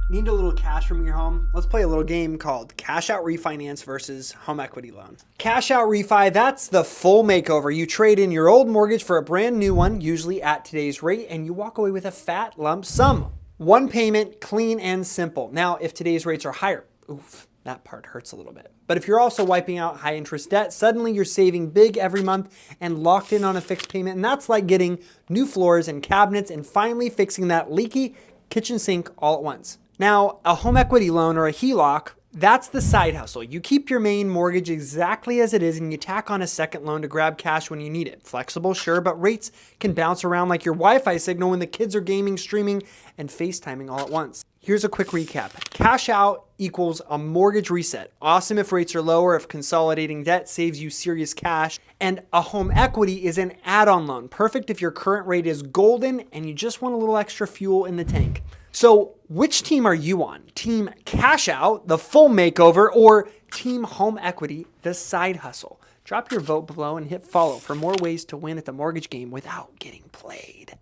Need a little cash from your home? Let's play a little game called Cash Out Refinance versus Home Equity Loan. Cash Out Refi, that's the full makeover. You trade in your old mortgage for a brand new one, usually at today's rate, and you walk away with a fat lump sum. One payment, clean and simple. Now, if today's rates are higher, oof, that part hurts a little bit. But if you're also wiping out high interest debt, suddenly you're saving big every month and locked in on a fixed payment. And that's like getting new floors and cabinets and finally fixing that leaky kitchen sink all at once. Now, a home equity loan or a HELOC, that's the side hustle. You keep your main mortgage exactly as it is and you tack on a second loan to grab cash when you need it. Flexible, sure, but rates can bounce around like your Wi-Fi signal when the kids are gaming, streaming, and FaceTiming all at once. Here's a quick recap. Cash out equals a mortgage reset. Awesome if rates are lower, if consolidating debt saves you serious cash. And a home equity is an add-on loan. Perfect if your current rate is golden and you just want a little extra fuel in the tank. So which team are you on? Team cash out, the full makeover, or team home equity, the side hustle? Drop your vote below and hit follow for more ways to win at the mortgage game without getting played.